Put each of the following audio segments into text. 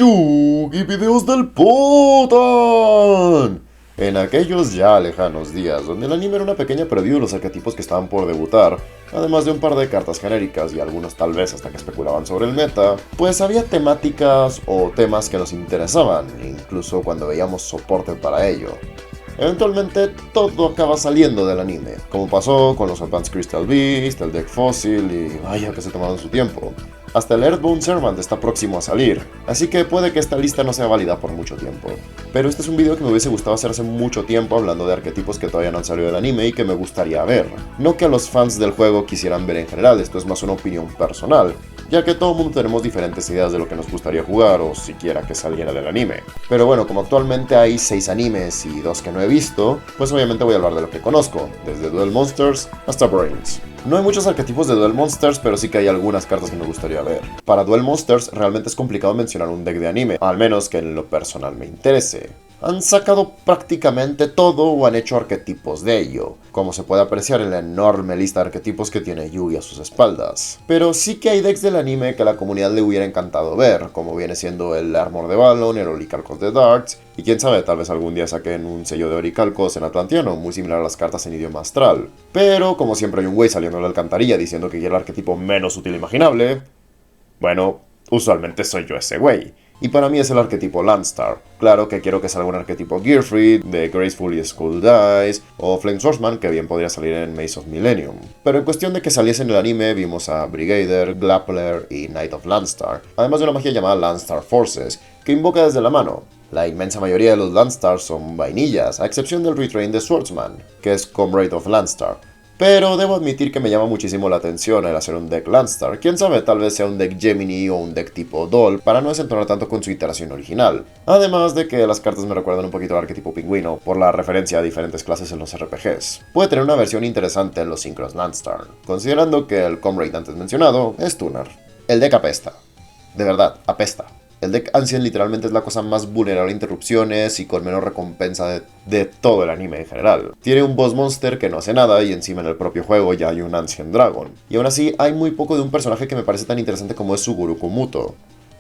Yugi Videos del Potan. En aquellos ya lejanos días, donde el anime era una pequeña preview de los arquetipos que estaban por debutar, además de un par de cartas genéricas y algunos tal vez hasta que especulaban sobre el meta, pues había temáticas o temas que nos interesaban, incluso cuando veíamos soporte para ello. Eventualmente todo acaba saliendo del anime, como pasó con los Advanced Crystal Beast, el deck Fossil y vaya que se tomaron su tiempo. Hasta el Earthbound Servant está próximo a salir, así que puede que esta lista no sea válida por mucho tiempo. Pero este es un video que me hubiese gustado hacer hace mucho tiempo hablando de arquetipos que todavía no han salido del anime y que me gustaría ver. No que a los fans del juego quisieran ver en general, esto es más una opinión personal, ya que todo mundo tenemos diferentes ideas de lo que nos gustaría jugar o siquiera que saliera del anime. Pero bueno, como actualmente hay 6 animes y 2 que no he visto, pues obviamente voy a hablar de lo que conozco, desde Duel Monsters hasta Brains. No hay muchos arquetipos de Duel Monsters, pero sí que hay algunas cartas que me gustaría ver. Para Duel Monsters realmente es complicado mencionar un deck de anime, al menos que en lo personal me interese. Han sacado prácticamente todo o han hecho arquetipos de ello, como se puede apreciar en la enorme lista de arquetipos que tiene Yugi a sus espaldas. Pero sí que hay decks del anime que a la comunidad le hubiera encantado ver, como viene siendo el Armor de Balon, el Orichalcos de Darts, y quién sabe, tal vez algún día saquen un sello de Orichalcos en Atlantiano, muy similar a las cartas en idioma astral. Pero, como siempre hay un güey saliendo de la alcantarilla diciendo que quiere el arquetipo menos útil imaginable, bueno, usualmente soy yo ese güey. Y para mí es el arquetipo Landstar. Claro que quiero que salga un arquetipo Gearfried, de Graceful y Skull Dice, o Flame Swordsman, que bien podría salir en Maze of Millennium. Pero en cuestión de que saliese en el anime, vimos a Brigader, Glappler y Knight of Landstar, además de una magia llamada Landstar Forces, que invoca desde la mano. La inmensa mayoría de los Landstars son vainillas, a excepción del retrain de Swordsman, que es Comrade of Landstar. Pero debo admitir que me llama muchísimo la atención el hacer un deck Landstar. Quién sabe, tal vez sea un deck Gemini o un deck tipo Doll, para no desentonar tanto con su iteración original. Además de que las cartas me recuerdan un poquito al arquetipo pingüino, por la referencia a diferentes clases en los RPGs. Puede tener una versión interesante en los Synchros Landstar, considerando que el Comrade antes mencionado es Tuner. El deck apesta. De verdad, apesta. El deck Ancient literalmente es la cosa más vulnerable a interrupciones y con menos recompensa de todo el anime en general. Tiene un boss monster que no hace nada y encima en el propio juego ya hay un Ancient Dragon. Y aún así hay muy poco de un personaje que me parece tan interesante como es Suguru Kumuto.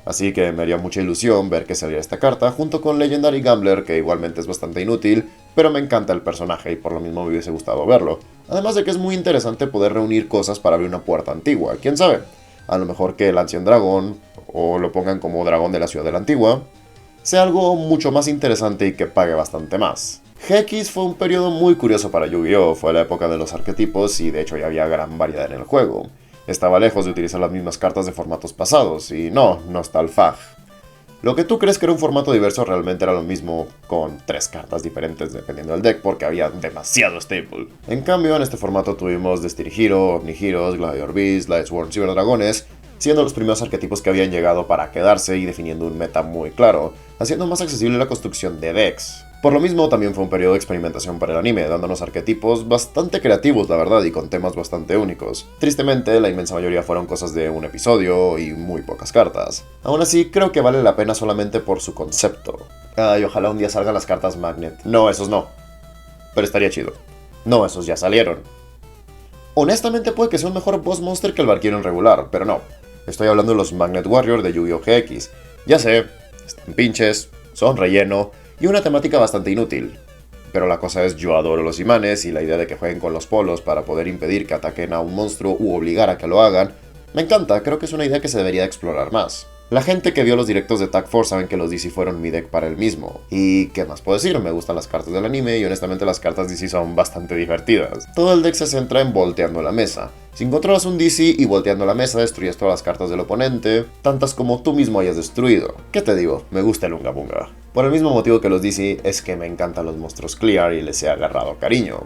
Así que me haría mucha ilusión ver que saliera esta carta junto con Legendary Gambler, que igualmente es bastante inútil, pero me encanta el personaje y por lo mismo me hubiese gustado verlo. Además de que es muy interesante poder reunir cosas para abrir una puerta antigua, quién sabe. A lo mejor que el Ancient Dragon, o lo pongan como dragón de la ciudad de la antigua, sea algo mucho más interesante y que pague bastante más. GX fue un periodo muy curioso para Yu-Gi-Oh! Fue la época de los arquetipos y de hecho ya había gran variedad en el juego. Estaba lejos de utilizar las mismas cartas de formatos pasados, y no está el FAG. Lo que tú crees que era un formato diverso realmente era lo mismo con 3 cartas diferentes dependiendo del deck porque había demasiado stable. En cambio en este formato tuvimos Destiny Hero, Omni Heroes, Gladiator Beast, Lightsworn, Ciberdragones, siendo los primeros arquetipos que habían llegado para quedarse y definiendo un meta muy claro, haciendo más accesible la construcción de decks. Por lo mismo, también fue un periodo de experimentación para el anime, dándonos arquetipos bastante creativos, la verdad, y con temas bastante únicos. Tristemente, la inmensa mayoría fueron cosas de un episodio y muy pocas cartas. Aún así, creo que vale la pena solamente por su concepto. Ay, ojalá un día salgan las cartas Magnet. No, esos no. Pero estaría chido. No, esos ya salieron. Honestamente puede que sea un mejor boss monster que el Valkyrian regular, pero no. Estoy hablando de los Magnet Warrior de Yu-Gi-Oh! GX. Ya sé, están pinches, son relleno y una temática bastante inútil. Pero la cosa es, yo adoro los imanes y la idea de que jueguen con los polos para poder impedir que ataquen a un monstruo u obligar a que lo hagan, me encanta, creo que es una idea que se debería explorar más. La gente que vio los directos de Tag Force saben que los DC fueron mi deck para el mismo. Y ¿qué más puedo decir? Me gustan las cartas del anime y honestamente las cartas DC son bastante divertidas. Todo el deck se centra en volteando la mesa. Si controlas un DC y volteando la mesa destruyes todas las cartas del oponente, tantas como tú mismo hayas destruido. ¿Qué te digo? Me gusta el Unga Bunga. Por el mismo motivo que los DC es que me encantan los monstruos Clear y les he agarrado cariño.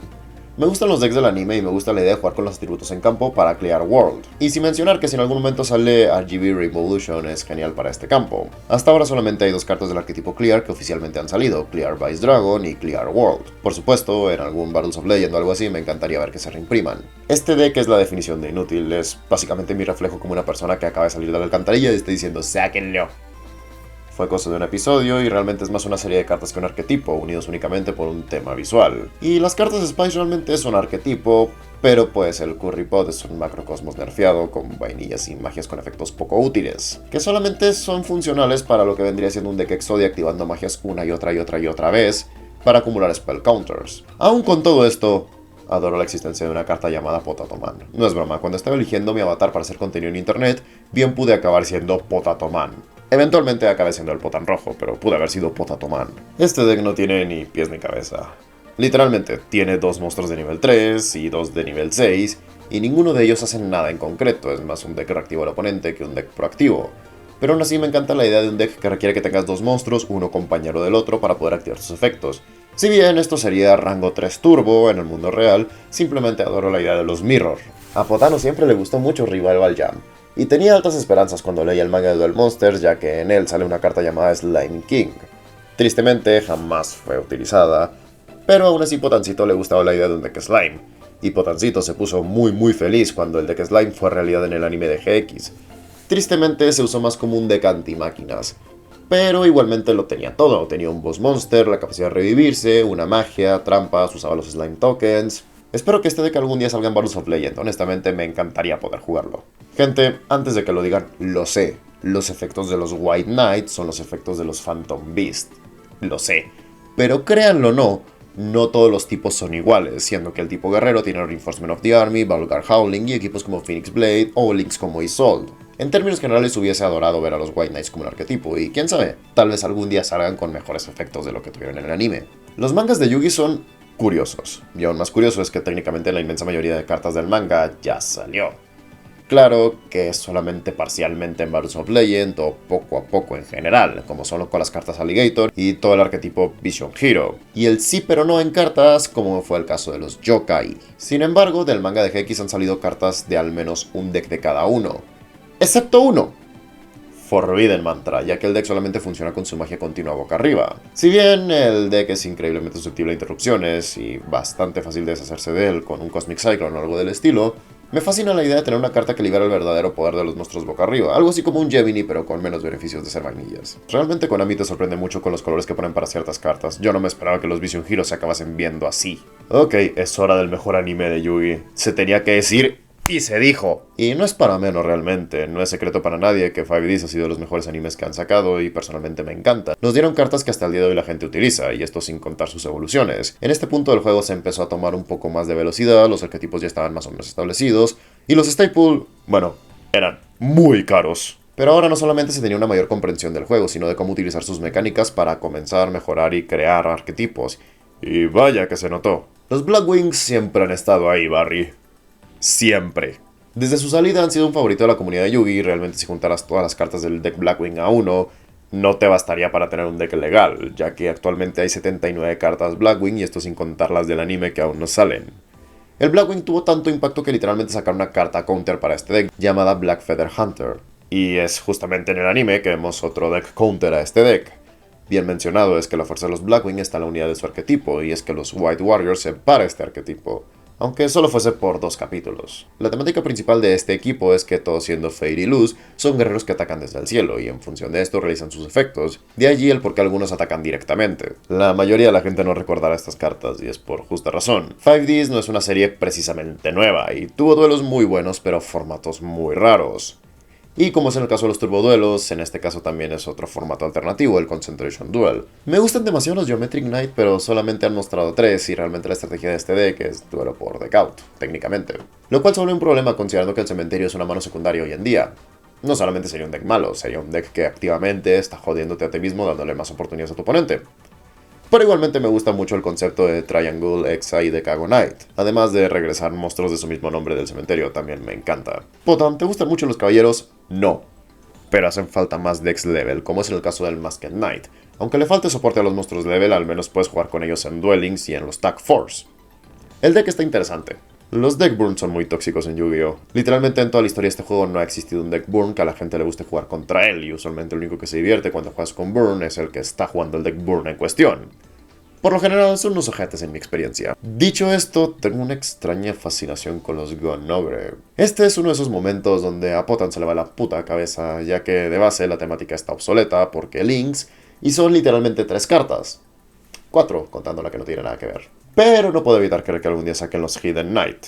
Me gustan los decks del anime y me gusta la idea de jugar con los atributos en campo para Clear World. Y sin mencionar que si en algún momento sale RGB Revolution es genial para este campo. Hasta ahora solamente hay 2 cartas del arquetipo Clear que oficialmente han salido, Clear Vice Dragon y Clear World. Por supuesto, en algún Battles of Legend o algo así me encantaría ver que se reimpriman. Este deck es la definición de inútil, es básicamente mi reflejo como una persona que acaba de salir de la alcantarilla y está diciendo ¡sáquenlo! Fue cosa de un episodio y realmente es más una serie de cartas que un arquetipo, unidos únicamente por un tema visual. Y las cartas de Spice realmente es un arquetipo, Pero pues el Curry Pod es un macrocosmos nerfeado con vainillas y magias con efectos poco útiles, que solamente son funcionales para lo que vendría siendo un deck Exodia activando magias una y otra vez para acumular spell counters. Aún con todo esto, adoro la existencia de una carta llamada Potato Man. No es broma, cuando estaba eligiendo mi avatar para hacer contenido en internet, bien pude acabar siendo Potato Man. Eventualmente acabé siendo el Potan rojo, pero pude haber sido Potato Man. Este deck no tiene ni pies ni cabeza. Literalmente, tiene 2 monstruos de nivel 3 y 2 de nivel 6, y ninguno de ellos hace nada en concreto, es más un deck reactivo al oponente que un deck proactivo. Pero aún así me encanta la idea de un deck que requiere que tengas 2 monstruos, uno compañero del otro, para poder activar sus efectos. Si bien esto sería rango 3 turbo en el mundo real, simplemente adoro la idea de los mirror. A Potano siempre le gustó mucho Revival Jam, y tenía altas esperanzas cuando leía el manga de Duel Monsters, ya que en él sale una carta llamada Slime King. Tristemente jamás fue utilizada, pero aún así Potancito le gustaba la idea de un deck Slime, y Potancito se puso muy feliz cuando el deck Slime fue realidad en el anime de GX. Tristemente se usó más como un deck anti-máquinas, pero igualmente lo tenía todo. Tenía un boss monster, la capacidad de revivirse, una magia, trampas, usaba los slime tokens. Espero que este deck algún día salga en Battles of Legend, honestamente me encantaría poder jugarlo. Gente, antes de que lo digan, lo sé, los efectos de los White Knight son los efectos de los Phantom Beast. Lo sé, pero créanlo o no todos los tipos son iguales, siendo que el tipo guerrero tiene Reinforcement of the Army, Vulgar Howling y equipos como Phoenix Blade o links como Isolde. En términos generales hubiese adorado ver a los White Knights como un arquetipo, y quién sabe, tal vez algún día salgan con mejores efectos de lo que tuvieron en el anime. Los mangas de Yugi son curiosos, y aún más curioso es que técnicamente la inmensa mayoría de cartas del manga ya salió. Claro que es solamente parcialmente en Battles of Legend o poco a poco en general, como solo con las cartas Alligator y todo el arquetipo Vision Hero. Y el sí pero no en cartas, como fue el caso de los Yokai. Sin embargo, del manga de GX han salido cartas de al menos un deck de cada uno. Excepto uno. Forbidden Mantra, ya que el deck solamente funciona con su magia continua boca arriba. Si bien el deck es increíblemente susceptible a interrupciones y bastante fácil de deshacerse de él con un Cosmic Cyclone o algo del estilo, me fascina la idea de tener una carta que libera el verdadero poder de los monstruos boca arriba, algo así como un Gemini pero con menos beneficios de ser vainillas. Realmente Konami te sorprende mucho con los colores que ponen para ciertas cartas, yo no me esperaba que los Vision Heroes se acabasen viendo así. Ok, es hora del mejor anime de Yugi, se tenía que decir y se dijo. Y no es para menos realmente, no es secreto para nadie que 5Ds ha sido de los mejores animes que han sacado y personalmente me encanta. Nos dieron cartas que hasta el día de hoy la gente utiliza, y esto sin contar sus evoluciones. En este punto del juego se empezó a tomar un poco más de velocidad, los arquetipos ya estaban más o menos establecidos, y los staple, bueno, eran muy caros. Pero ahora no solamente se tenía una mayor comprensión del juego, sino de cómo utilizar sus mecánicas para comenzar, mejorar y crear arquetipos. Y vaya que se notó. Los Blackwings siempre han estado ahí, Barry. Siempre. Desde su salida han sido un favorito de la comunidad de Yugi, y realmente si juntaras todas las cartas del deck Blackwing a uno, no te bastaría para tener un deck legal, ya que actualmente hay 79 cartas Blackwing y esto sin contar las del anime que aún no salen. El Blackwing tuvo tanto impacto que literalmente sacaron una carta counter para este deck, llamada Black Feather Hunter. Y es justamente en el anime que vemos otro deck counter a este deck. Bien mencionado es que la fuerza de los Blackwing está en la unidad de su arquetipo, y es que los White Warriors se para este arquetipo, aunque solo fuese por 2 capítulos. La temática principal de este equipo es que todos siendo Fade y Luz, son guerreros que atacan desde el cielo, y en función de esto realizan sus efectos, de allí el por qué algunos atacan directamente. La mayoría de la gente no recordará estas cartas, y es por justa razón. 5Ds no es una serie precisamente nueva, y tuvo duelos muy buenos pero formatos muy raros. Y como es en el caso de los turboduelos, en este caso también es otro formato alternativo, el Concentration Duel. Me gustan demasiado los Geometric Knight, pero solamente han mostrado 3 y realmente la estrategia de este deck es duelo por deck-out, técnicamente. Lo cual se vuelve un problema considerando que el cementerio es una mano secundaria hoy en día. No solamente sería un deck malo, sería un deck que activamente está jodiéndote a ti mismo dándole más oportunidades a tu oponente. Pero igualmente me gusta mucho el concepto de Triangle, Exa y Decago Knight. Además de regresar monstruos de su mismo nombre del cementerio, también me encanta. Potan, ¿te gustan mucho los caballeros? No. Pero hacen falta más decks level, como es en el caso del Masked Knight. Aunque le falte soporte a los monstruos level, al menos puedes jugar con ellos en Duelings y en los Tag Force. El deck está interesante. Los deck burn son muy tóxicos en Yu-Gi-Oh! Literalmente en toda la historia de este juego no ha existido un deck burn que a la gente le guste jugar contra él, y usualmente el único que se divierte cuando juegas con burn es el que está jugando el deck burn en cuestión. Por lo general son unos ojetes en mi experiencia. Dicho esto, tengo una extraña fascinación con los Gonogre. Este es uno de esos momentos donde a Potan se le va la puta cabeza, ya que de base la temática está obsoleta porque links, y son literalmente 3 cartas. 4, contando la que no tiene nada que ver. Pero no puedo evitar creer que algún día saquen los Hidden Knight.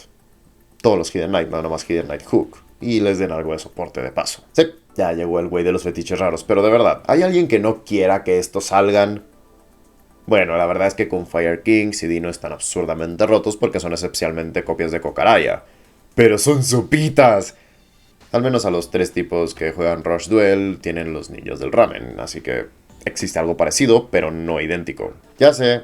todos los Hidden Knight, no nomás Hidden Knight Hook, y les den algo de soporte de paso. Sí, ya llegó el güey de los fetiches raros, pero de verdad, ¿hay alguien que no quiera que estos salgan? Bueno, la verdad es que con Fire King y Dino están absurdamente rotos porque son esencialmente copias de Kokaraya. ¡Pero son sopitas! Al menos a los 3 tipos que juegan Rush Duel tienen los niños del ramen, así que existe algo parecido, pero no idéntico. Ya sé,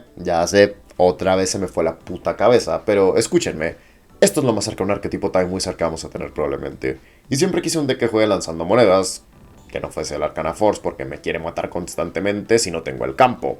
otra vez se me fue la puta cabeza, pero escúchenme, esto es lo más cerca a un arquetipo Time Wizard que vamos a tener probablemente. Y siempre quise un deck que juegue lanzando monedas, que no fuese el Arcana Force porque me quiere matar constantemente si no tengo el campo.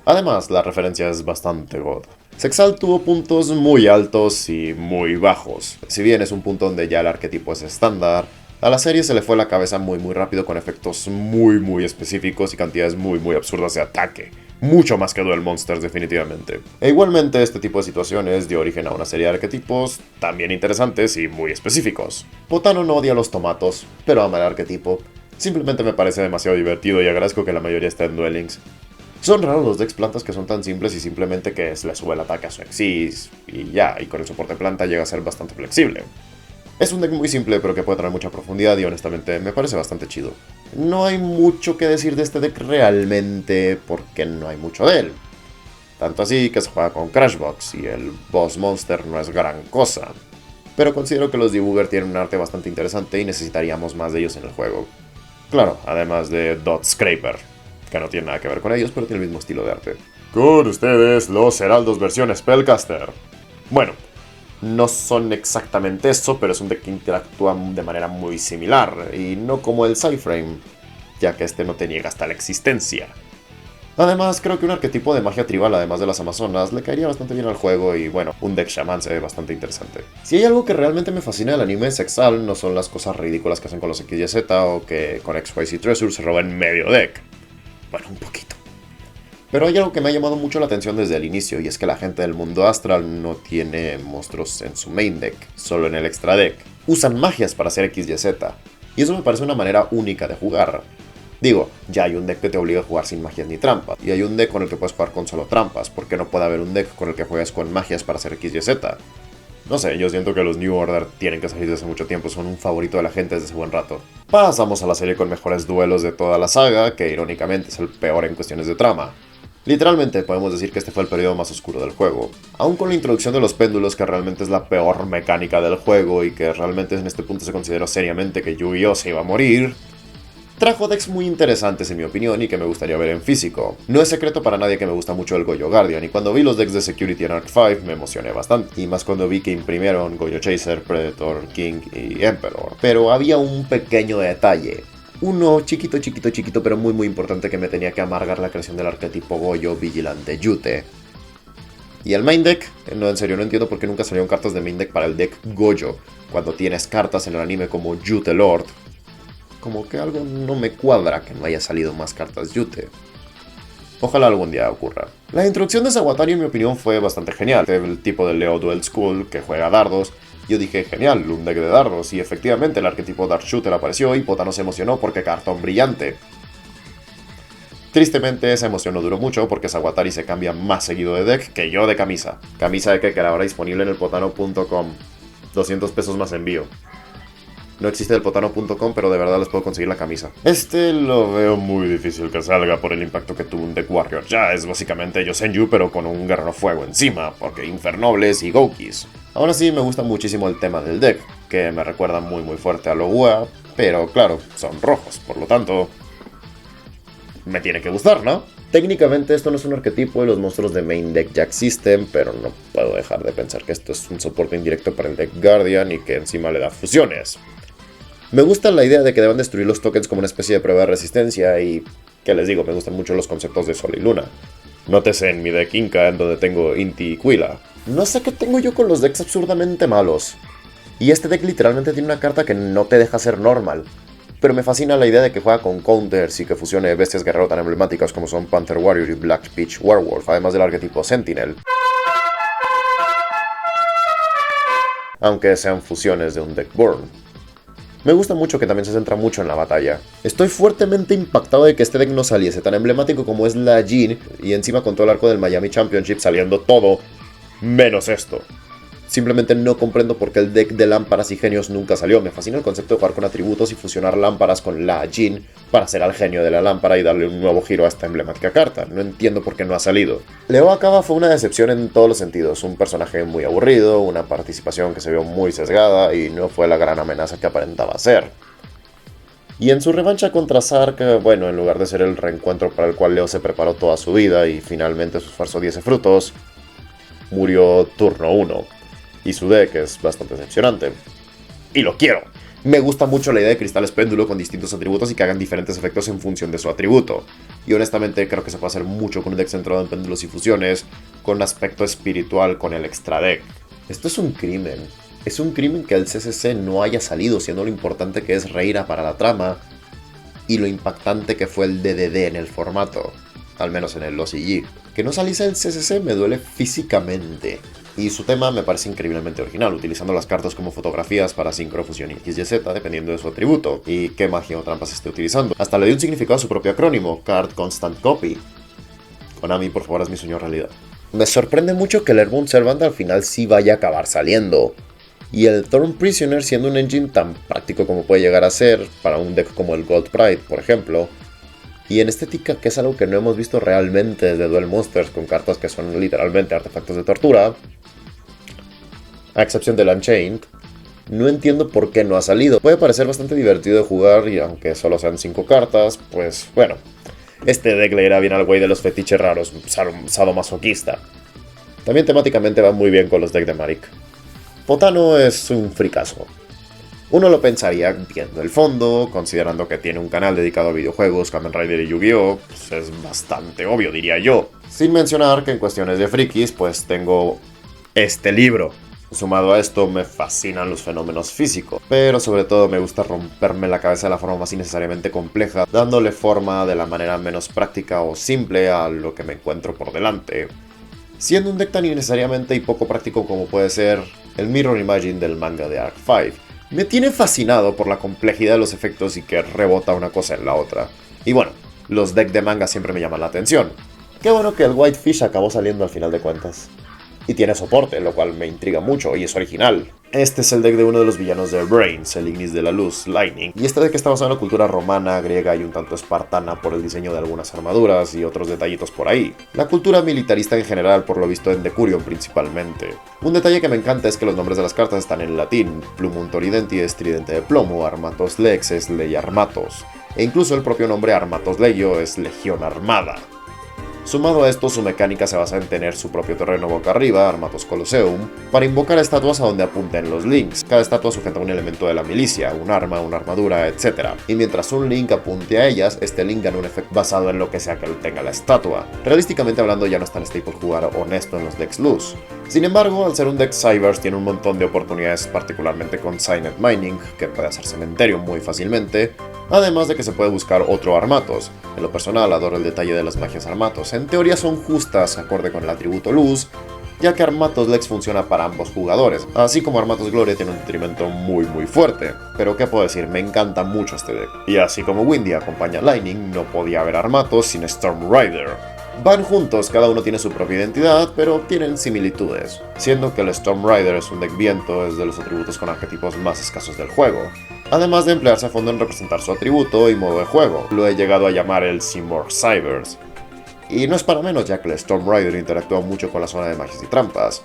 Además, la referencia es bastante god. Sexal tuvo puntos muy altos y muy bajos. Si bien es un punto donde ya el arquetipo es estándar, a la serie se le fue la cabeza muy rápido con efectos muy específicos y cantidades muy absurdas de ataque. Mucho más que Duel Monsters definitivamente. E igualmente este tipo de situaciones dio origen a una serie de arquetipos también interesantes y muy específicos. Potano no odia los tomatos, pero ama el arquetipo. Simplemente me parece demasiado divertido y agradezco que la mayoría esté en Duel Links. Son raros los decks plantas que son tan simples y simplemente que se le sube el ataque a su Exis y ya, y con el soporte planta llega a ser bastante flexible. Es un deck muy simple pero que puede traer mucha profundidad y honestamente me parece bastante chido. No hay mucho que decir de este deck realmente porque no hay mucho de él. Tanto así que se juega con Crashbox y el Boss Monster no es gran cosa. Pero considero que los Debugger tienen un arte bastante interesante y necesitaríamos más de ellos en el juego. Claro, además de Dot Scraper, que no tiene nada que ver con ellos, pero tiene el mismo estilo de arte. Con ustedes, los Heraldos versión Spellcaster. Bueno, no son exactamente eso, pero es un deck que interactúa de manera muy similar, y no como el Psyframe, ya que este no te niega hasta la existencia. Además, creo que un arquetipo de magia tribal, además de las Amazonas, le caería bastante bien al juego y bueno, un deck Shaman se ve bastante interesante. Si hay algo que realmente me fascina del anime de Sexal, no son las cosas ridículas que hacen con los XYZ o que con XYZ Treasure se roban medio deck. Bueno, un poquito. Pero hay algo que me ha llamado mucho la atención desde el inicio, y es que la gente del mundo astral no tiene monstruos en su main deck, solo en el extra deck. Usan magias para hacer XYZ, y eso me parece una manera única de jugar. Digo, ya hay un deck que te obliga a jugar sin magias ni trampas, y hay un deck con el que puedes jugar con solo trampas, porque no puede haber un deck con el que juegues con magias para hacer XYZ. No sé, yo siento que los New Order tienen que salir desde hace mucho tiempo, son un favorito de la gente desde hace buen rato. Pasamos a la serie con mejores duelos de toda la saga, que irónicamente es el peor en cuestiones de trama. Literalmente podemos decir que este fue el periodo más oscuro del juego. Aún con la introducción de los péndulos, que realmente es la peor mecánica del juego y que realmente en este punto se consideró seriamente que Yu-Gi-Oh! Se iba a morir, trajo decks muy interesantes en mi opinión y que me gustaría ver en físico. No es secreto para nadie que me gusta mucho el Goyo Guardian, y cuando vi los decks de Security en Arc 5 me emocioné bastante, y más cuando vi que imprimieron Goyo Chaser, Predator, King y Emperor. Pero había un pequeño detalle. Uno chiquito, pero muy importante que me tenía que amargar la creación del arquetipo Goyo Vigilante Yute. Y el main deck, no, en serio, no entiendo por qué nunca salieron cartas de main deck para el deck Goyo, cuando tienes cartas en el anime como Yute Lord. Como que algo no me cuadra que no haya salido más cartas Yute. Ojalá algún día ocurra. La introducción de Sawatari en mi opinión fue bastante genial. El tipo de Leo Duel School que juega dardos. Yo dije, genial, un deck de dardos. Y efectivamente el arquetipo Dark Shooter apareció y Potano se emocionó porque cartón brillante. Tristemente esa emoción no duró mucho porque Sawatari se cambia más seguido de deck que yo de camisa. Camisa de que queda ahora disponible en el potano.com. 200 pesos más envío. No existe el potano.com, pero de verdad les puedo conseguir la camisa. Este lo veo muy difícil que salga por el impacto que tuvo un deck Warrior. Ya es básicamente Yosenju, pero con un guerrero fuego encima, porque Infernobles y Goukis. Aún así me gusta muchísimo el tema del deck, que me recuerda muy fuerte a Logua, pero claro, son rojos, por lo tanto me tiene que gustar, ¿no? Técnicamente esto no es un arquetipo y los monstruos de main deck ya existen, pero no puedo dejar de pensar que esto es un soporte indirecto para el deck Guardian y que encima le da fusiones. Me gusta la idea de que deban destruir los tokens como una especie de prueba de resistencia y, ¿qué les digo? Me gustan mucho los conceptos de Sol y Luna. Nótese en mi deck Inca en donde tengo Inti y Quila. No sé qué tengo yo con los decks absurdamente malos. Y este deck literalmente tiene una carta que no te deja ser normal. Pero me fascina la idea de que juega con counters y que fusione bestias guerrero tan emblemáticas como son Panther Warrior y Black Peach Werewolf, además del arquetipo Sentinel. Aunque sean fusiones de un deck Burn. Me gusta mucho que también se centra mucho en la batalla. Estoy fuertemente impactado de que este deck no saliese tan emblemático como es la Jin, y encima con todo el arco del Miami Championship saliendo todo, menos esto. Simplemente no comprendo por qué el deck de lámparas y genios nunca salió. Me fascina el concepto de jugar con atributos y fusionar lámparas con la Jin para hacer al genio de la lámpara y darle un nuevo giro a esta emblemática carta. No entiendo por qué no ha salido. Leo Akaba fue una decepción en todos los sentidos. Un personaje muy aburrido, una participación que se vio muy sesgada y no fue la gran amenaza que aparentaba ser. Y en su revancha contra Zark, bueno, en lugar de ser el reencuentro para el cual Leo se preparó toda su vida y finalmente su esfuerzo diese frutos, murió turno 1. Y su deck es bastante decepcionante. Y lo quiero. Me gusta mucho la idea de cristales péndulo con distintos atributos y que hagan diferentes efectos en función de su atributo. Y honestamente creo que se puede hacer mucho con un deck centrado en péndulos y fusiones, con aspecto espiritual con el extra deck. Esto es un crimen. Es un crimen que el CCC no haya salido, siendo lo importante que es Reira para la trama y lo impactante que fue el DDD en el formato, al menos en el OCG. Que no saliese el CCC me duele físicamente. Y su tema me parece increíblemente original, utilizando las cartas como fotografías para sincrofusión X y Z dependiendo de su atributo y qué magia o trampas esté utilizando. Hasta le dio un significado a su propio acrónimo, Card Constant Copy. Konami, por favor, haz mi sueño realidad. Me sorprende mucho que el Airborne Servant al final sí vaya a acabar saliendo. Y el Thorn Prisoner siendo un engine tan práctico como puede llegar a ser para un deck como el Gold Pride, por ejemplo. Y en estética, que es algo que no hemos visto realmente desde Duel Monsters, con cartas que son literalmente artefactos de tortura, a excepción del Unchained, no entiendo por qué no ha salido. Puede parecer bastante divertido de jugar y aunque solo sean 5 cartas, pues bueno, este deck le irá bien al güey de los fetiches raros, sadomasoquista. También temáticamente va muy bien con los decks de Marik. Potano es un fricazo. Uno lo pensaría viendo el fondo, considerando que tiene un canal dedicado a videojuegos, Kamen Rider y Yu-Gi-Oh! Pues es bastante obvio, diría yo. Sin mencionar que en cuestiones de frikis, pues tengo este libro. Sumado a esto, me fascinan los fenómenos físicos, pero sobre todo me gusta romperme la cabeza de la forma más innecesariamente compleja, dándole forma de la manera menos práctica o simple a lo que me encuentro por delante. Siendo un deck tan innecesariamente y poco práctico como puede ser el Mirror Imagine del manga de Arc 5, me tiene fascinado por la complejidad de los efectos y que rebota una cosa en la otra. Y bueno, los decks de manga siempre me llaman la atención. Qué bueno que el Whitefish acabó saliendo al final de cuentas. Y tiene soporte, lo cual me intriga mucho y es original. Este es el deck de uno de los villanos de Brains, el Ignis de la Luz, Lightning. Y este deck está basado en la cultura romana, griega y un tanto espartana por el diseño de algunas armaduras y otros detallitos por ahí. La cultura militarista en general, por lo visto en Decurion principalmente. Un detalle que me encanta es que los nombres de las cartas están en latín. Plumum Toridenti es tridente de plomo, Armatos Lex es ley Armatos. E incluso el propio nombre Armatos Legio es legión armada. Sumado a esto, su mecánica se basa en tener su propio terreno boca arriba, Armatos Colosseum, para invocar estatuas a donde apunten los links. Cada estatua sujeta un elemento de la milicia, un arma, una armadura, etc. Y mientras un link apunte a ellas, este link gana un efecto basado en lo que sea que tenga la estatua. Realísticamente hablando, ya no es tan staple jugar honesto en los decks luz. Sin embargo, al ser un deck Cybers, tiene un montón de oportunidades, particularmente con Signet Mining, que puede hacer cementerio muy fácilmente, además de que se puede buscar otro Armatos. En lo personal, adoro el detalle de las magias Armatos. En teoría son justas, acorde con el atributo Luz, ya que Armatos Lex funciona para ambos jugadores, así como Armatos Gloria tiene un detrimento muy fuerte. Pero qué puedo decir, me encanta mucho este deck. Y así como Windy acompaña a Lightning, no podía haber Armatos sin Storm Rider. Van juntos, cada uno tiene su propia identidad, pero tienen similitudes, siendo que el Storm Rider es un deck viento, es de los atributos con arquetipos más escasos del juego. Además de emplearse a fondo en representar su atributo y modo de juego, lo he llegado a llamar el Seymour Cybers. Y no es para menos, ya que el Storm Rider interactúa mucho con la zona de magias y trampas.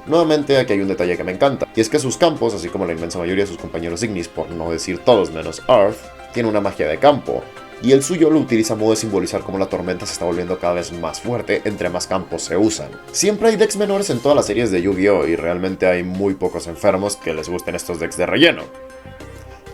Nuevamente, aquí hay un detalle que me encanta, y es que sus campos, así como la inmensa mayoría de sus compañeros Ignis, por no decir todos menos Earth, tiene una magia de campo, y el suyo lo utiliza a modo de simbolizar cómo la tormenta se está volviendo cada vez más fuerte entre más campos se usan. Siempre hay decks menores en todas las series de Yu-Gi-Oh! Y realmente hay muy pocos enfermos que les gusten estos decks de relleno.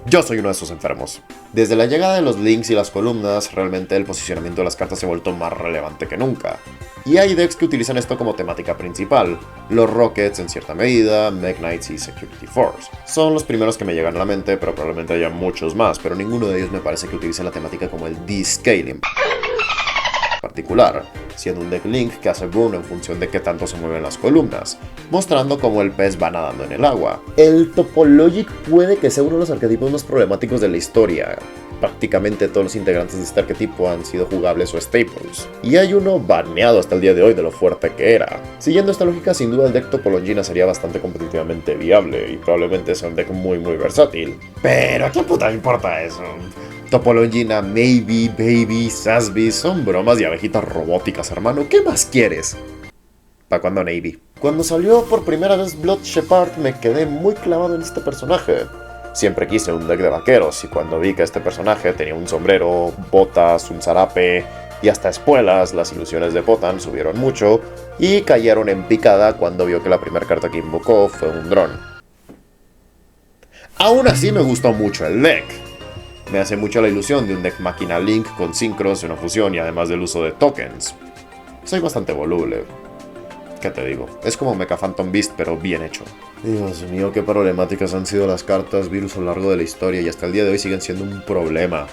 Yo soy uno de esos enfermos. Desde la llegada de los links y las columnas, realmente el posicionamiento de las cartas se ha vuelto más relevante que nunca. Y hay decks que utilizan esto como temática principal. Los Rockets en cierta medida, Mech Knights y Security Force. Son los primeros que me llegan a la mente, pero probablemente haya muchos más, pero ninguno de ellos me parece que utilice la temática como el D-Scaling particular, siendo un deck Link que hace burn en función de qué tanto se mueven las columnas, mostrando cómo el pez va nadando en el agua. El Topologic puede que sea uno de los arquetipos más problemáticos de la historia, prácticamente todos los integrantes de este arquetipo han sido jugables o staples. Y hay uno baneado hasta el día de hoy de lo fuerte que era. Siguiendo esta lógica, sin duda el deck Topolongina sería bastante competitivamente viable y probablemente sea un deck muy versátil. Pero ¿a qué puta le importa eso? Topolongina, Maybe, Baby, Sasby, son bromas y abejitas robóticas, hermano. ¿Qué más quieres? ¿Para cuándo Navy? Cuando salió por primera vez Blood Shepard me quedé muy clavado en este personaje. Siempre quise un deck de vaqueros y cuando vi que este personaje tenía un sombrero, botas, un zarape y hasta espuelas, las ilusiones de Potan subieron mucho y cayeron en picada cuando vio que la primera carta que invocó fue un dron. Aún así me gustó mucho el deck. Me hace mucho la ilusión de un deck máquina Link con Synchros, una fusión y además del uso de tokens. Soy bastante voluble. ¿Qué te digo? Es como Mecha Phantom Beast, pero bien hecho. Dios mío, qué problemáticas han sido las cartas virus a lo largo de la historia y hasta el día de hoy siguen siendo un problema.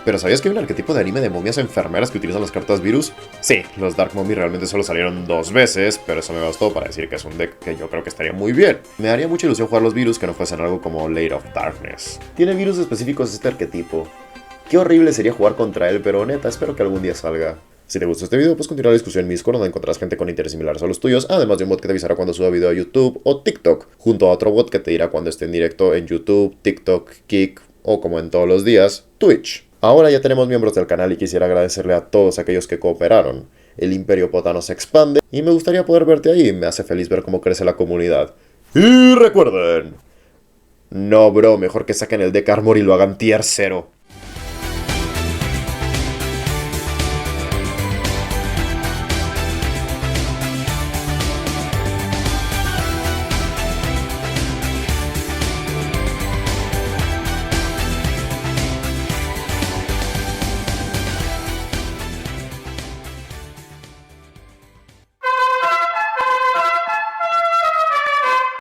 ¿Pero sabías que hay un arquetipo de anime de momias enfermeras que utilizan las cartas virus? Sí, los Dark Mommy realmente solo salieron 2 veces, pero eso me bastó para decir que es un deck que yo creo que estaría muy bien. Me haría mucha ilusión jugar los virus que no fuesen algo como Lair of Darkness. Tiene virus específicos este arquetipo. Qué horrible sería jugar contra él, pero neta, espero que algún día salga. Si te gustó este video, puedes continuar la discusión en mi Discord, donde encontrarás gente con intereses similares a los tuyos, además de un bot que te avisará cuando suba video a YouTube o TikTok, junto a otro bot que te dirá cuando esté en directo en YouTube, TikTok, Kick o, como en todos los días, Twitch. Ahora ya tenemos miembros del canal y quisiera agradecerle a todos aquellos que cooperaron. El Imperio Potano se expande y me gustaría poder verte ahí, me hace feliz ver cómo crece la comunidad. Y recuerden... No, bro, mejor que saquen el deck Armor y lo hagan tier 0.